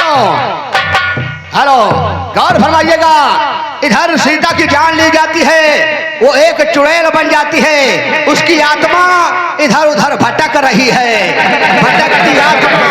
Hello hello, गौर फरमाइएगा। इधर सीता की जान ली जाती है, वो एक चुड़ैल बन जाती है, उसकी आत्मा इधर उधर भटक रही है, भटकती आत्मा।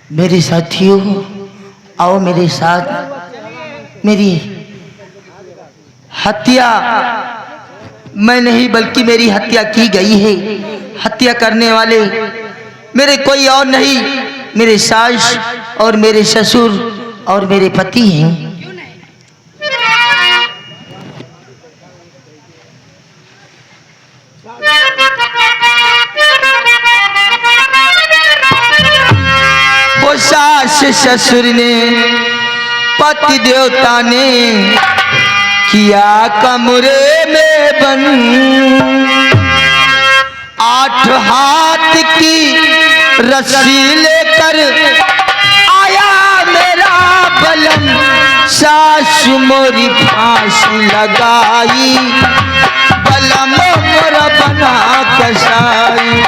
मेरे साथियों, आओ मेरे साथ। मेरी हत्या मैं नहीं बल्कि मेरी हत्या की गई है। हत्या करने वाले मेरे कोई और नहीं, मेरे सास और मेरे ससुर और मेरे पति हैं। सास ससुर ने पति देवता ने किया कमरे में बंद। 8 हाथ की रस्सी लेकर आया मेरा बलम, सास मोरी फांसी लगाई, बलम मोरा बना कसाई।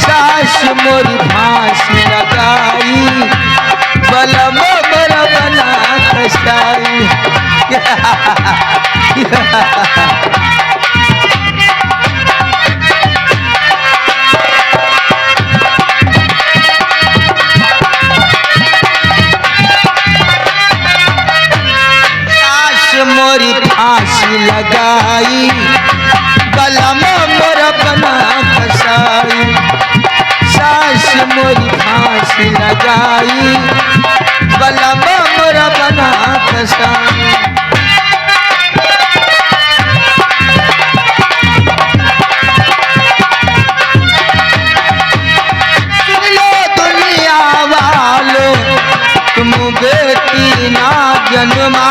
सास मोरी फांसी लगाई, बलम मोरा बना कसाई। सास मोरी फांसी लगाई, बलम मोरा बना कसाई। सास मोरी फांसी लगाई, बलम मोरा बना कसाई। सुन लो दुनिया वालों, तुम बेटी ना जन्माना।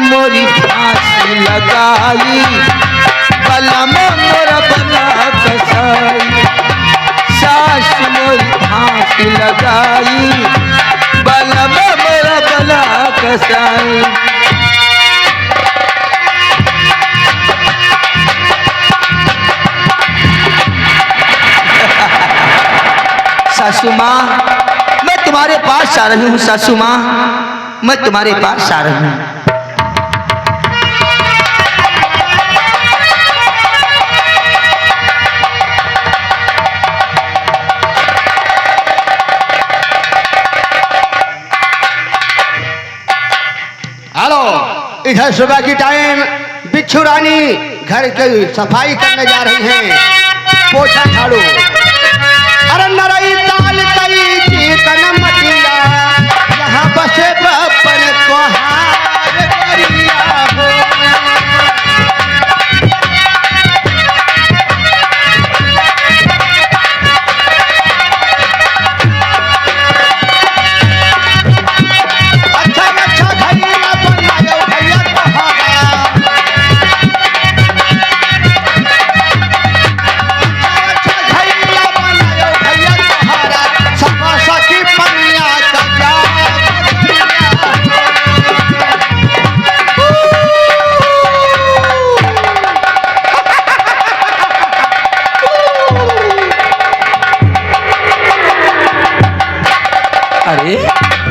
मोरी फांसी लगाई, बलम मोरा बना कसाई। सास मोरी फांसी लगाई, बलम मोरा बना कसाई। सासू माँ, मैं तुम्हारे पास आ रही हूँ। सासू माँ, मैं तुम्हारे पास आ रही हूँ। इधर सुबह की टाइम बिच्छू रानी घर की सफाई करने जा रही हैं, पोछा झाड़ू। अरे नरई ताल कई चिकन मटिया, यहाँ बसे बपन को हार करिया हो।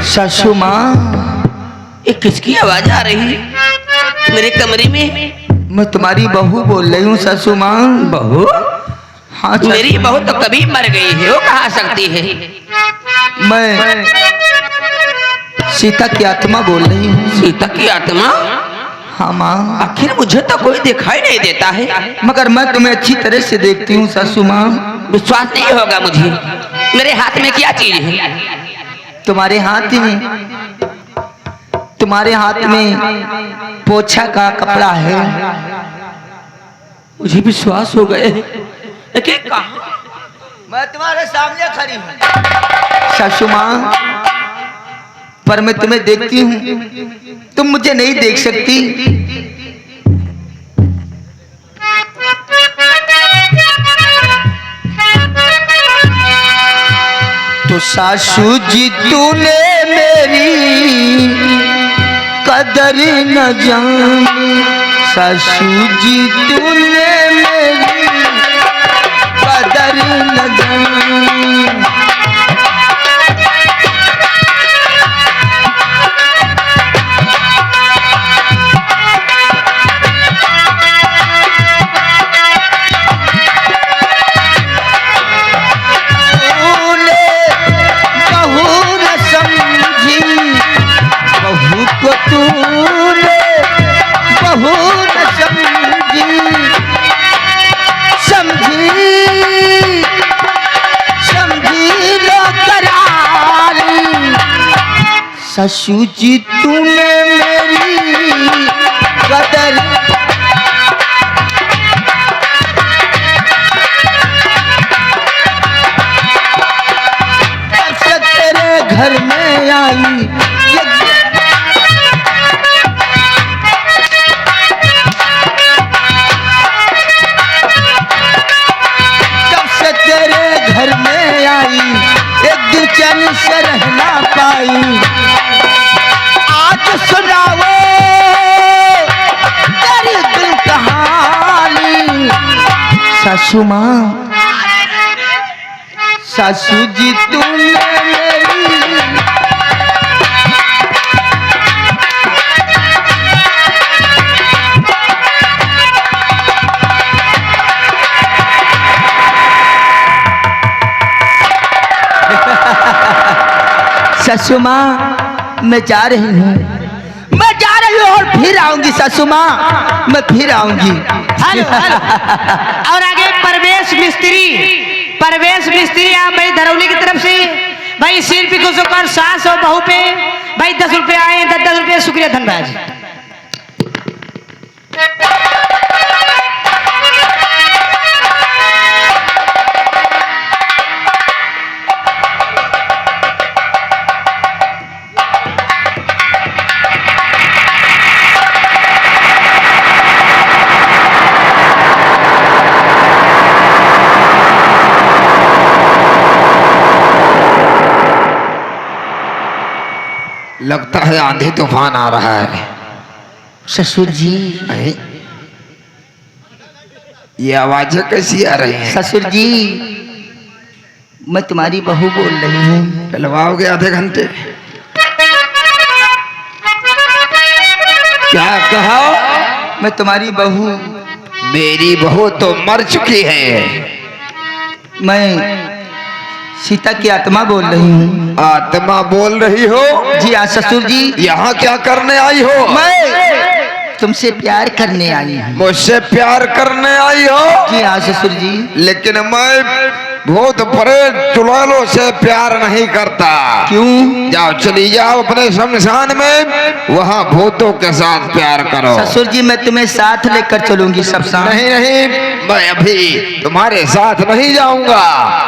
सासू माँ, ये किसकी आवाज आ रही है मेरे कमरे में? मैं तुम्हारी बहू बोल रही हूँ सासू माँ। बहू? हाँ, मेरी बहू तो कभी मर गई है, वो कहाँ सकती है? मैं सीता की आत्मा बोल रही हूँ। सीता की आत्मा? हाँ माँ। आखिर मुझे तो कोई दिखाई नहीं देता है। मगर मैं तुम्हें अच्छी तरह से देखती हूँ सासू माँ। विश्वास नहीं होगा मुझे। मेरे हाथ में क्या चीज है? तुम्हारे हाथ में, तुम्हारे हाथ में पोछा का कपड़ा है। मुझे विश्वास हो गए। लेकिन कहाँ? मैं तुम्हारे सामने खड़ी हूँ सासू माँ, पर मैं तुम्हें देखती हूँ, तुम मुझे नहीं देख सकती। तो सासू जी तूने मेरी कदर न जानी, सासू जी तूने मेरी कदर न जानी। सासू जी तूने मेरी कदर, जब से तेरे घर में आई, जब से तेरे घर में आई, एक दिन चैन से रह ना पाई। सुनाओ तेरी दिल कहानी सासू माँ, सासू जी तूने मेरी सासू माँ, मैं जा रही हूँ, मैं जा रही हूँ और फिर आऊंगी सासू माँ, मैं फिर आऊंगी। और आगे परवेश मिस्त्री आप भाई धरौली की तरफ से भाई सिर पे कुछ कर सास और बहू पे भाई 10 रुपए आए, 10 रुपए। शुक्रिया धन्यवाद। लगता है आंधी तूफान आ रहा है। ससुर जी, ये आवाजें कैसी आ रही हैं? ससुर जी, मैं तुम्हारी बहू बोल रही हूँ। चलवाओगे आधे घंटे? क्या कहा? मैं तुम्हारी बहू। मेरी बहू तो मर चुकी है। मैं सीता की आत्मा बोल रही हूँ। आत्मा बोल रही हो? जी हाँ ससुर जी। यहाँ क्या करने आई हो? मैं तुमसे प्यार करने आई हूँ। मुझसे प्यार करने आई हो? जी हाँ ससुर जी। लेकिन मैं भूत प्रेत चुड़ैलों से प्यार नहीं करता। क्यों? जाओ, चली जाओ अपने शमशान में, वहाँ भूतों के साथ प्यार करो। ससुर जी, मैं तुम्हें साथ लेकर चलूंगी शमशान। नहीं नहीं, मैं अभी तुम्हारे साथ नहीं जाऊंगा।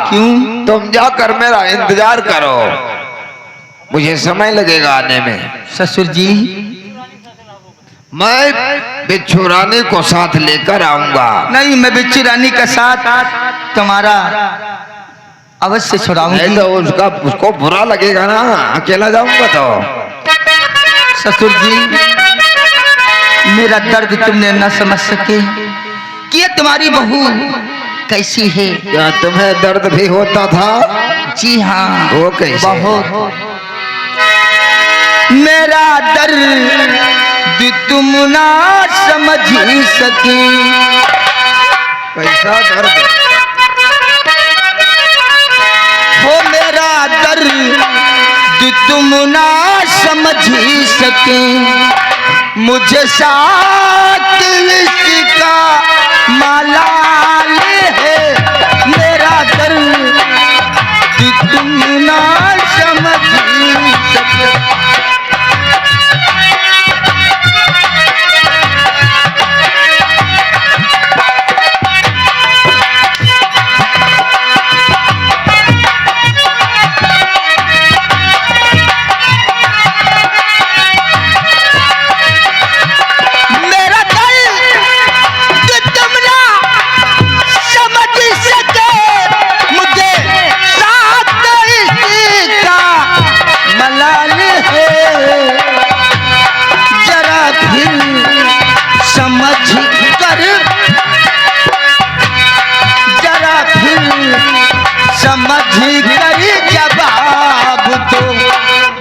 क्यों? तुम जाकर मेरा इंतजार करो, मुझे समय लगेगा आने में। ससुर जी, मैं बिच्छू रानी को साथ लेकर आऊंगा। नहीं, मैं बिच्छू रानी का साथ तुम्हारा अवश्य छुड़ाऊंगी। नहीं तो उसको बुरा लगेगा ना, अकेला जाऊंगा तो। ससुर जी, मेरा दर्द तुमने न समझ सके कि ये तुम्हारी बहू कैसी है। क्या तुम्हें दर्द भी होता था? जी हाँ, वो कैसे? बहुत। मेरा दर्द तुम ना समझ सके। कैसा दर्द? हो मेरा दर्द जो तुम ना समझ ही सके मुझे साकिल का मलाल है मेरा दर्द जो तुम ना समझ ही सके।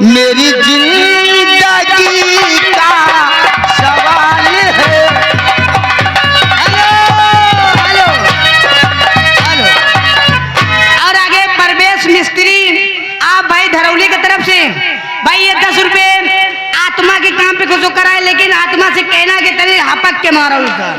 मेरी जिंदगी का सवाल है। Hello hello hello. और आगे परवेश मिस्त्री आप भाई धरौली की तरफ से भाई ये 10 रुपए आत्मा के काम पे कुछ कराए, लेकिन आत्मा से कहना के तरी हपक के मारो उसका।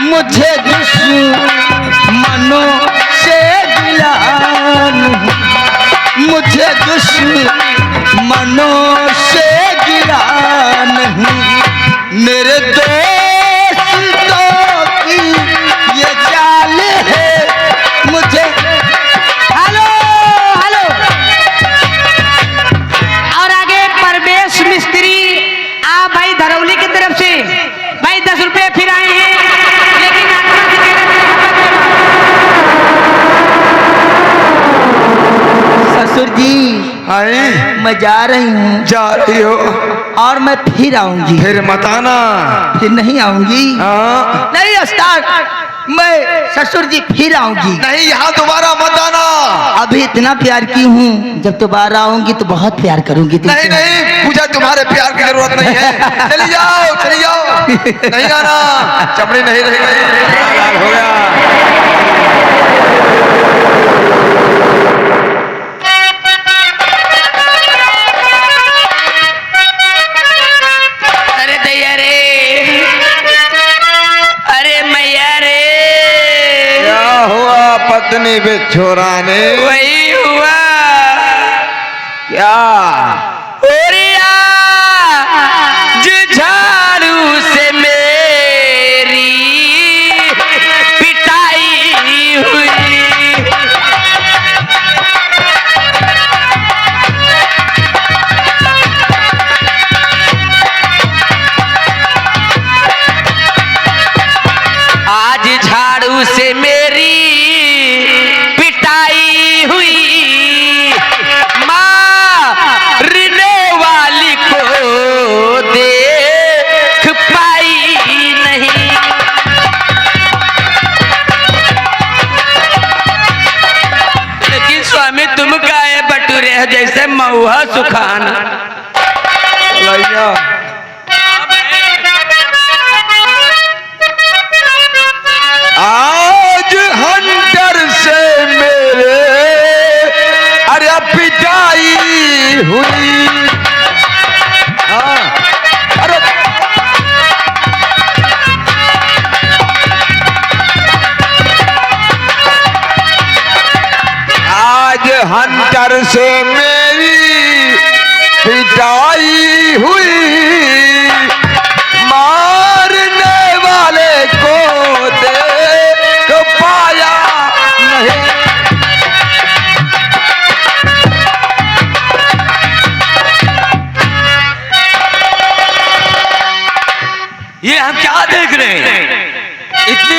मुझे दुश्मनों से गिला नहीं, मुझे दुश्मनों से गिला नहीं, मेरे दोस्तों की ये चाल है मुझे। Hello hello. और आगे परवेश मिस्त्री आप भाई धरौली की तरफ से भाई 10 रुपए फिर आए हैं, लेकिन आत्मा से कहना ससुर जी मैं जा रही हूँ। जा रही हो और मैं फिर आऊंगी। फिर मत आना। फिर नहीं आऊंगी। हाँ। नहीं उस्ताद, मैं ससुर जी फिर आऊंगी। नहीं, यहाँ दोबारा मत आना। अभी इतना प्यार की हूँ, जब दोबारा आऊंगी तो बहुत प्यार करूंगी तुमसे। नहीं नहीं, मुझे तुम्हारे प्यार की जरूरत नहीं है। चली जाओ चली जाओ, नहीं आना, चमड़ी नहीं रही। लाल हो गया। अरे दैया रे, अरे मैया रे, क्या हुआ पत्नी बिछोराने? वही हुआ क्या? झाड़ू से मेरी पिटाई हुई। आज झाड़ू से मेरी पिटाई हुई, मारने वाली को देख पाई नहीं। लेकिन स्वामी तुम गाये बटुरे हो जैसे महुआ सुखाना। आज हंटर से मेरे अरे पिटाई हुई। हाँ, अरे हंटर से मेरी पिटाई हुई, मारने वाले को देख पाया नहीं। ये हम क्या देख रहे हैं? इतनी